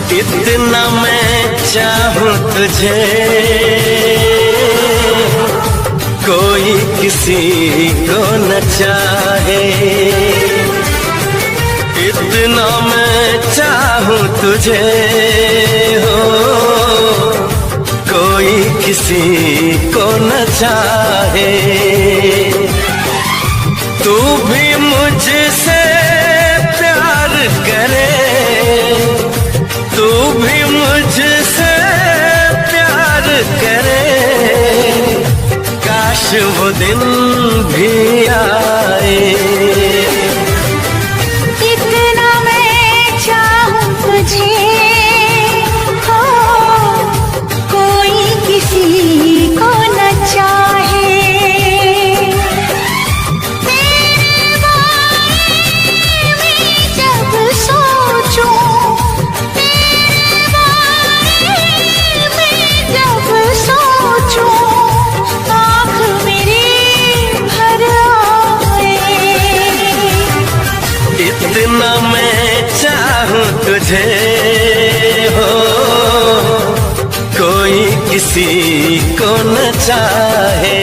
इतना मैं चाहूं तुझे, कोई किसी को न चाहे। इतना मैं चाहूं तुझे हो, कोई किसी को न चाहे। तू भी मुझसे प्यार करे, तू भी मुझसे प्यार करे, काश वो दिन भी आए। इतना मैं चाहूं तुझे हो, कोई किसी को न चाहे। तेरे बारे में जब सोचूं, तेरे बारे में जब सोचूं, आँख मेरी भर आए। इतना मैं चाहूं तुझे हो, कोई किसी को न चाहे।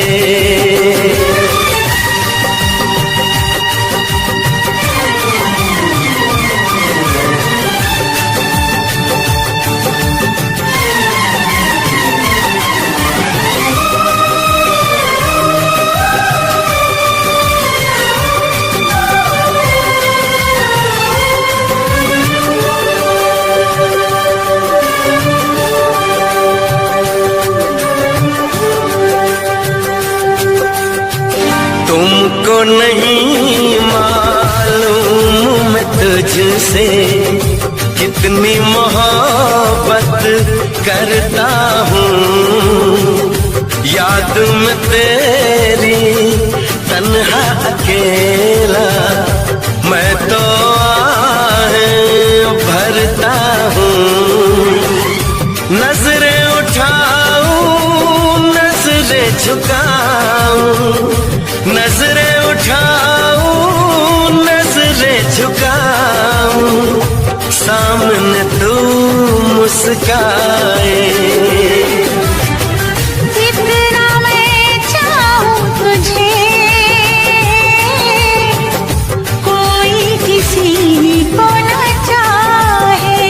तुमको नहीं मालूम मैं तुझसे कितनी मोहब्बत करता हूँ। याद में तेरी तन्हा अकेला मैं तो आहें भरता हूँ। नजरें उठाऊं नजरें झुकाऊं, नजरें उठाऊं नजरें झुकाऊं, सामने तू मुस्काए। इतना मैं चाहूं तुझे, कोई किसी को न चाहे।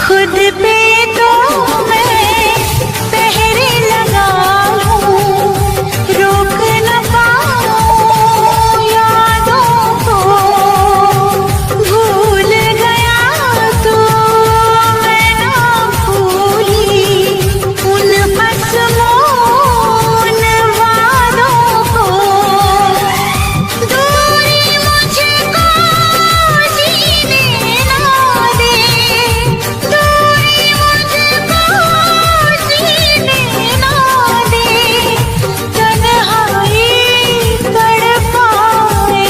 खुद पे तो मैं पहरे लगा लूं, रोक न पाऊं यादों को। भूल गया तो मैं ना भूली उन असमोन वादों को। दूरी मुझको जीने ना दे, दूरी मुझको जीने ना दे, तन्हाई तड़पाए।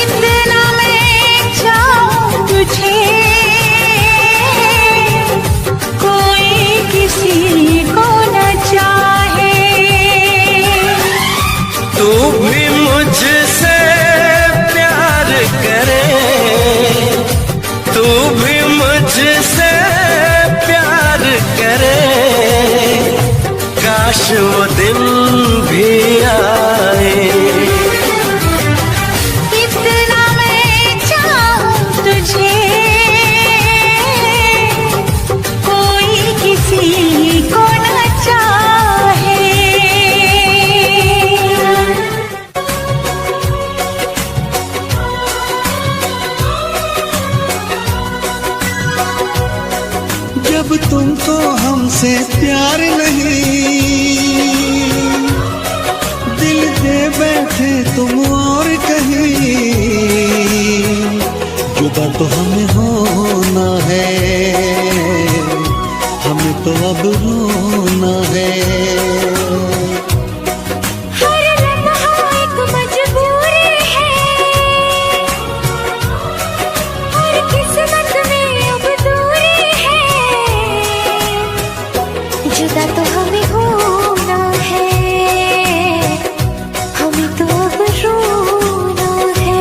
इतना मैं चाहूं तुझे, कोई किसी को न चाहे। तू भी मुझसे प्यार करे, तू भी मुझसे प्यार करे, काश वो दिन भी आए। इतना मैं चाहूं तुझे, कोई किसी को न चाहे। जब तुमको हमसे प्यार नहीं, दिल दे बैठे तुम और कहीं। जुदा तो हमें होना है, हमें तो अब रोना है। हर लम्हा एक मजबूरी है, हर किस्मत में अब दूरी है। जुदा तो हमें होना है, हमें तो अब रोना है।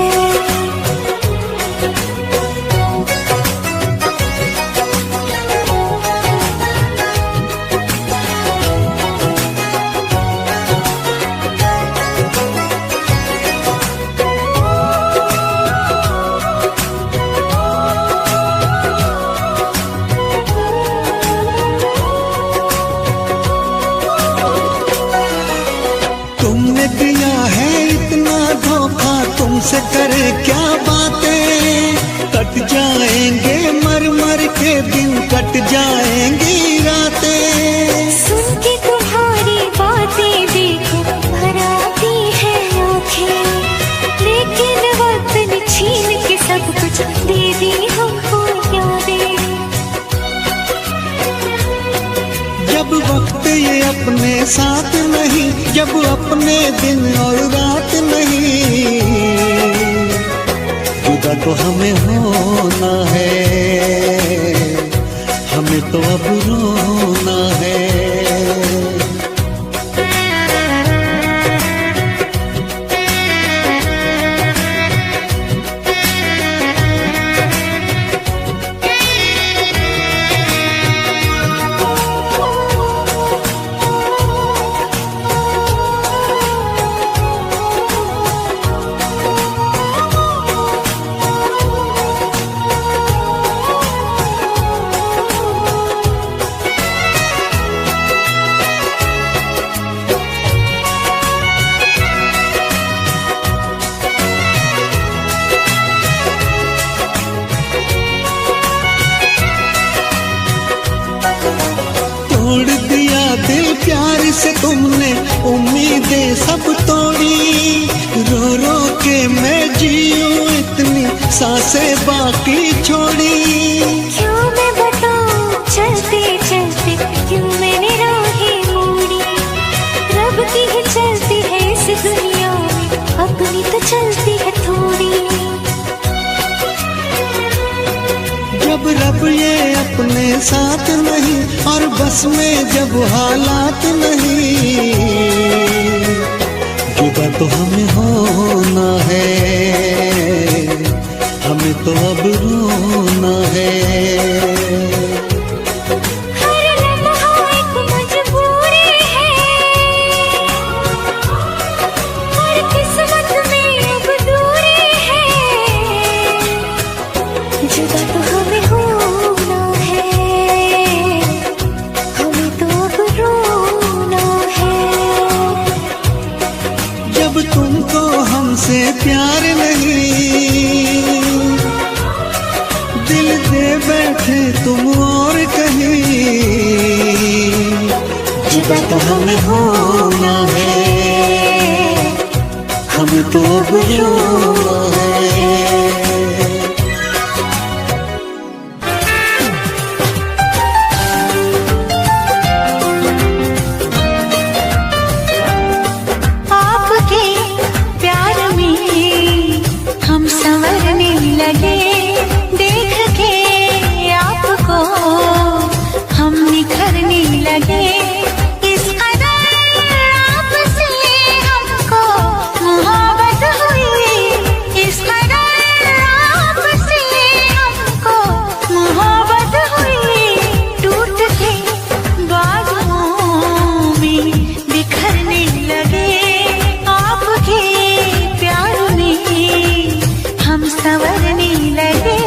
तुमने दिया है इतना धोखा, तुमसे करे क्या बातें। कट जाएंगे मर मर के दिन, कट जाएंगी रातें। सुन के तुम्हारी बातें देखो भर आती है आँखें, लेकिन वक्त ने छीन के सब कुछ दे दी हमको यादें। जब वक्त ये अपने साथ नहीं, जब अपने दिन और रात नहीं, जुदा तो हमें होना है, हमें तो अब रोना है। तोड़ दिया दिल प्यार से तुमने, उम्मीदें सब तोड़ी। रो रो के मैं जीऊं इतनी सांसें बाकी छोड़ी। क्यों मैं बताऊं चलते चलते क्यों मैंने राहें मोड़ी। रब की ही चलती है इस दुनिया में, अपनी तो चलती है थोड़ी। जब रब ये अपने साथ नहीं, और बस में जब हालात नहीं, जुदा तो हमें होना है, हमें तो अब रोना है। हर लम्हा एक मजबूरी है, हर किस्मत में अब दूरी है। जुदा तो हमें होना है, हमें तो अब रोना है। जब तुमको हमसे प्यार नहीं, दिल दे बैठे तुम और कहीं, जुदा तो हमें होना है, हमें तो अब रोना है। आपके प्यार में हम संवरने लगे, देख के आपको हम निखरने लगे। इस कदर आपसे हमको मोहब्बत हुई, इस कदर आपसे हमको मोहब्बत हुई। टूट के बाजुओं में बिखरने लगे, आपके प्यार में हम संवरने लगे।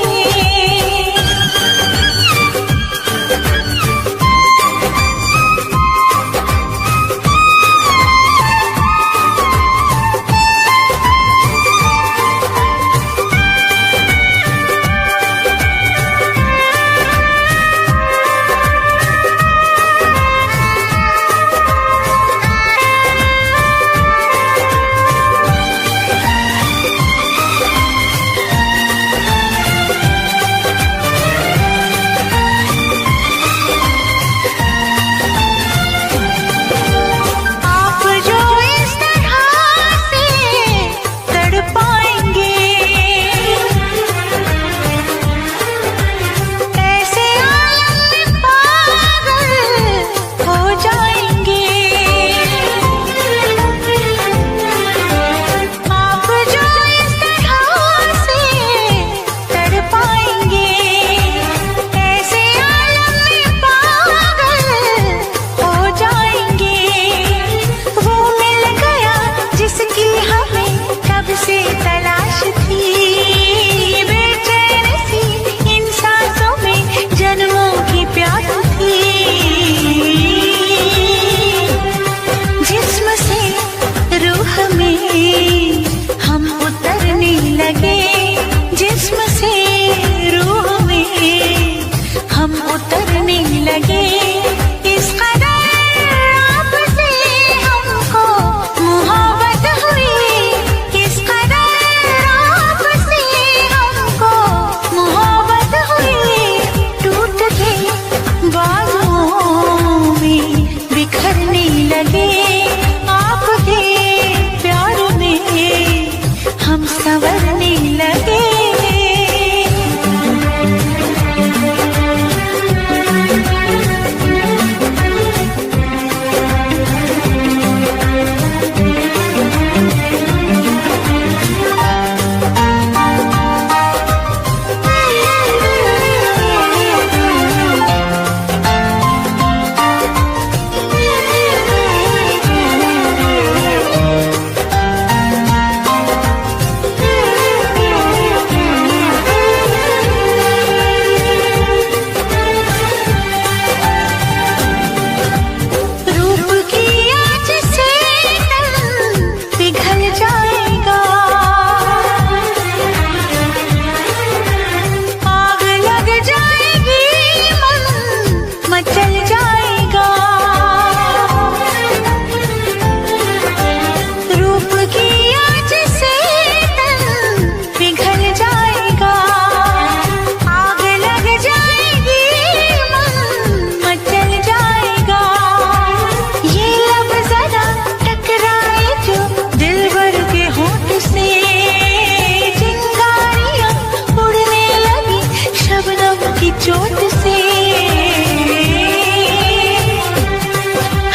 चोट से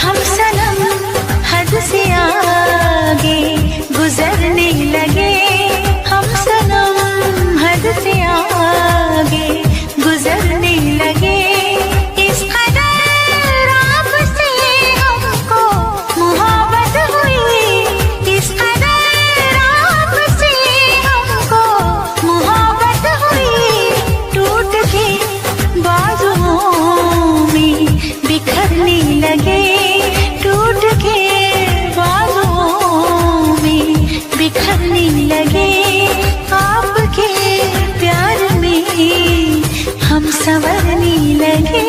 हम सनम हद से आगे गुजरने लगे, हम सनम हद से आगे गुजरने लगे। इस कदर आपसे हमको मोहब्बत हुई, इस कदर आपसे हमको मोहब्बत हुई। टूट के बाजुओं में बिखरने लगे, टूट के बाजुओं में बिखरने लगे। आपके प्यार में हम संवरने लगे।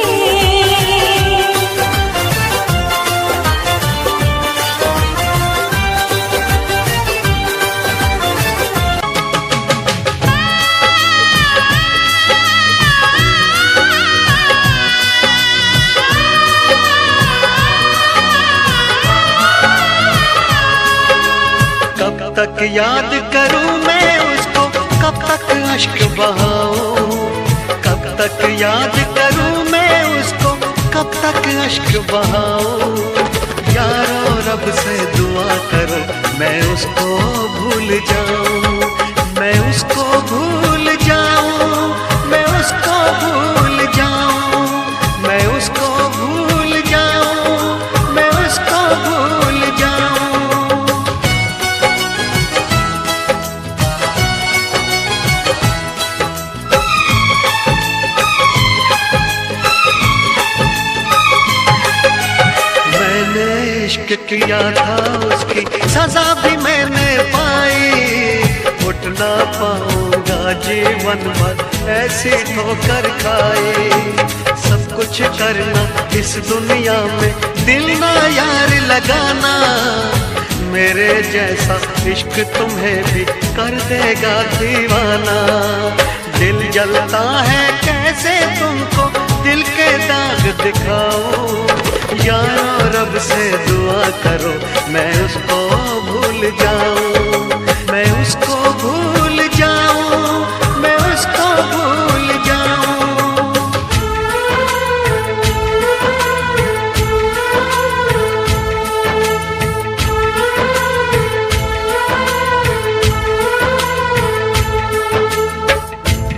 कब तक याद करूं मैं उसको, कब तक अश्क बहाऊं, कब तक याद करूं मैं उसको, कब तक अश्क बहाऊं। यारो रब से दुआ करो मैं उसको भूल जाऊं, मैं उसको भूल जाऊं, मैं उसको भूल जाऊं, मैं उसको भूल जाऊं, मैं उसको भूल जाऊं। इश्क किया था उसकी सजा भी मैंने पाई, उठ ना पाऊंगा जीवन भर ऐसी ठोकर खाई। सब कुछ करना इस दुनिया में, दिल ना यार लगाना, मेरे जैसा इश्क तुम्हें भी कर देगा दीवाना। दिल जलता है कैसे तुमको दिल के दाग दिखाऊं, यारो रब से दुआ करो मैं उसको भूल जाऊं, मैं उसको भूल जाऊं, मैं उसको भूल जाऊं।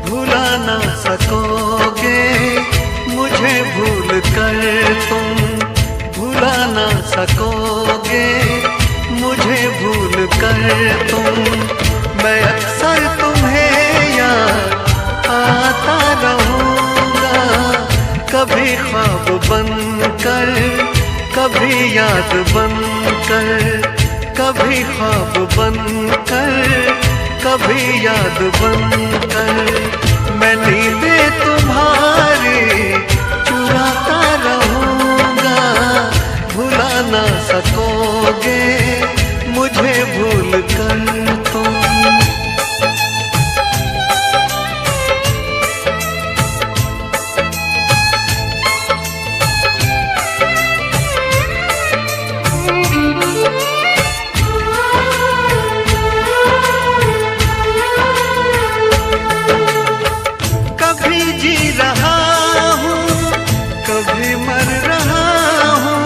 भुला ना सकोगे मुझे भूल कर तुम, भुला ना सकोगे मुझे भूल कर तुम। मैं अक्सर तुम्हें याद आता रहूँगा, कभी ख्वाब बनकर, कभी याद बनकर, कभी ख्वाब बनकर, कभी याद बनकर। मैं नींदें तुम्हारी चुराता रहूँगा, भुला ना सकोगे मुझे भूल कर तुम। कभी जी रहा हूँ, कभी मर रहा हूँ,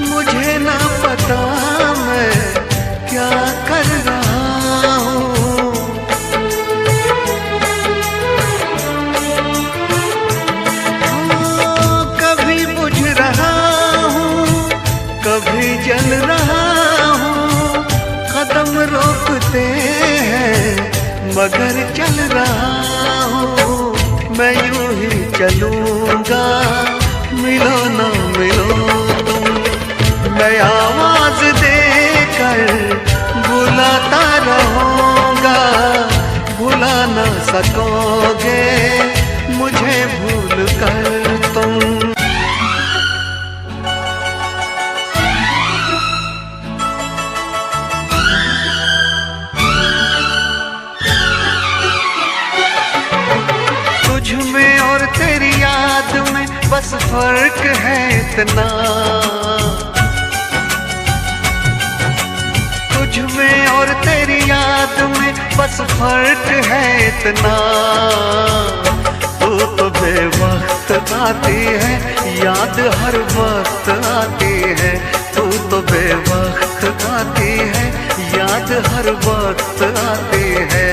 मुझे ना पता मैं क्या कर रहा हूँ। कभी बुझ रहा हूँ, कभी जल रहा हूँ, कदम रोकते हैं मगर चल रहा हूँ। मैं यूं ही चलूंगा मिलो ना मिलो तुम, मैं आवाज देकर बुलाता रहूंगा, भुला ना सकोगे मुझे भूल कर तुम। तुझ में और तेरी याद में बस फर्क है इतना, तुझ में और तेरी याद में बस फर्क है इतना। तू तो बेवफा आती है, याद हर वक्त आती है, तू तो बेवक्त आती है, याद हर वक्त आती है।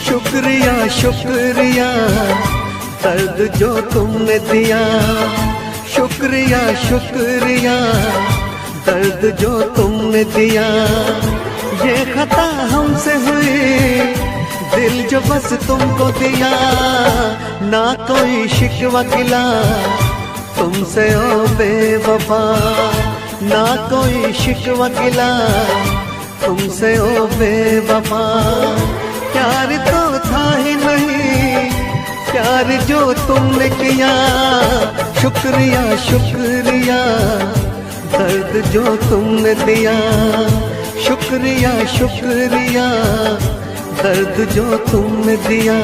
शुक्रिया शुक्रिया दर्द जो तुमने दिया, शुक्रिया शुक्रिया दर्द जो तुमने दिया। ये खता हमसे हुई, दिल जो बस तुमको दिया, ना कोई शिकवा गिला तुमसे ओ बेवफा, ना कोई शिकवा गिला तुमसे ओ बेवफा। प्यार तो था ही नहीं, प्यार जो तुमने किया, शुक्रिया शुक्रिया दर्द जो तुमने दिया, शुक्रिया शुक्रिया दर्द जो तुमने दिया।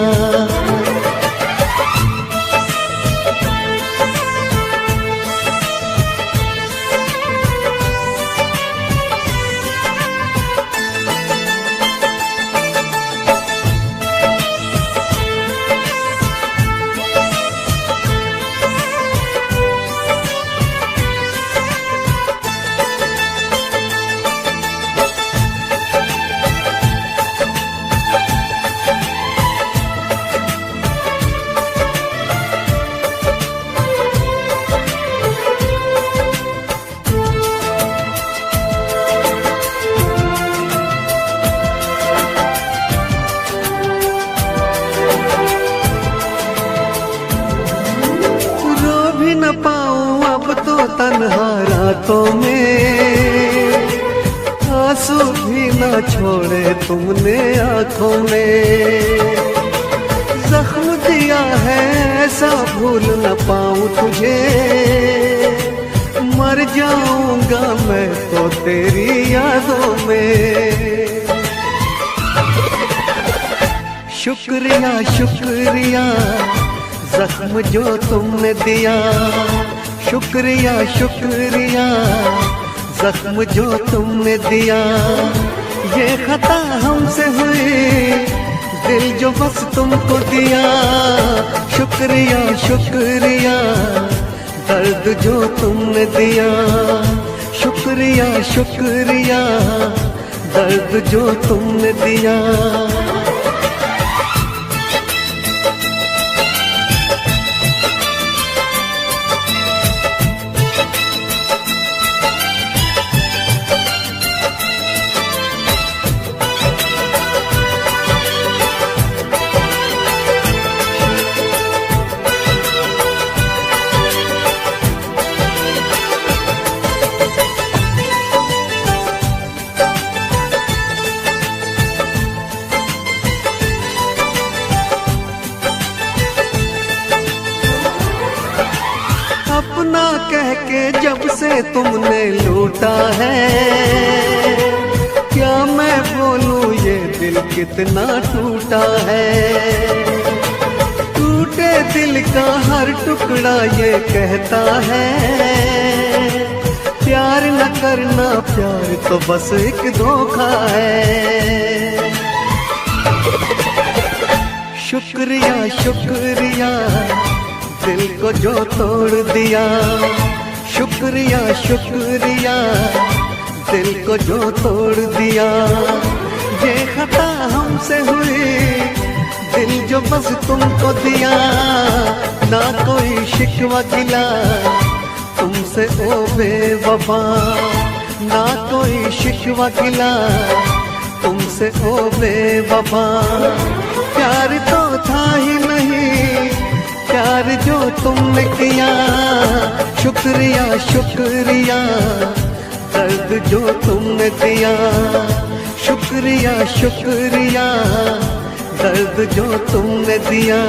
न पाऊं अब तो तन्हा रातों में, आंसू भी न छोड़े तुमने आंखों में। जख्म दिया है ऐसा भूल न पाऊं तुझे, मर जाऊंगा मैं तो तेरी यादों में। शुक्रिया शुक्रिया जख्म जो तुमने दिया, शुक्रिया शुक्रिया जख्म जो तुमने दिया। ये खता हमसे हुई, दिल जो बस तुमको दिया, शुक्रिया शुक्रिया दर्द जो तुमने दिया, शुक्रिया शुक्रिया दर्द जो तुमने दिया। अपना कह के जब से तुमने लूटा है, क्या मैं बोलूं ये दिल कितना टूटा है। टूटे दिल का हर टुकड़ा ये कहता है, प्यार न करना प्यार तो बस एक धोखा है। शुक्रिया शुक्रिया दिल को जो तोड़ दिया, शुक्रिया शुक्रिया दिल को जो तोड़ दिया। ये खता हमसे हुई, दिल जो बस तुमको दिया, ना कोई शिकवा गिला तुमसे ओ बेवफा, ना कोई शिकवा गिला तुमसे ओ बेवफा। प्यार तो था ही नहीं प्यार जो तुमने किया, शुक्रिया शुक्रिया दर्द जो तुमने दिया, शुक्रिया शुक्रिया दर्द जो तुमने दिया।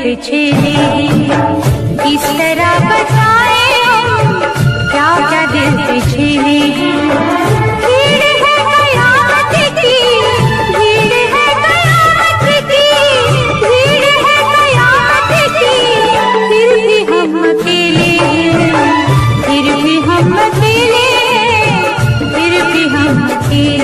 पिछले इस तरह बताए हम क्या क्या दिल पिछले भीड़ है कयामत की, भीड़ है कयामत की, भीड़ है कयामत की। फिर भी हम अकेले, फिर भी हम अकेले, फिर भी हम अकेले।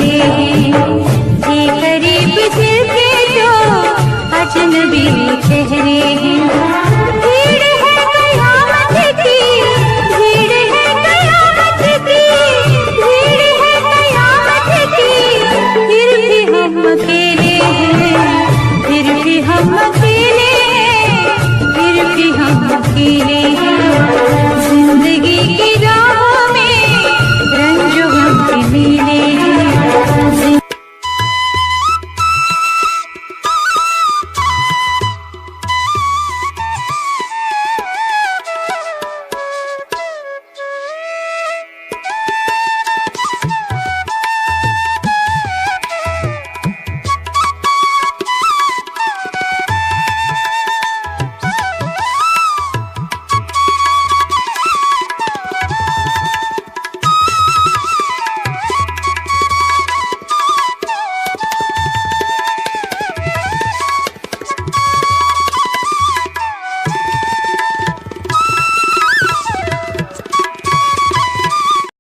रे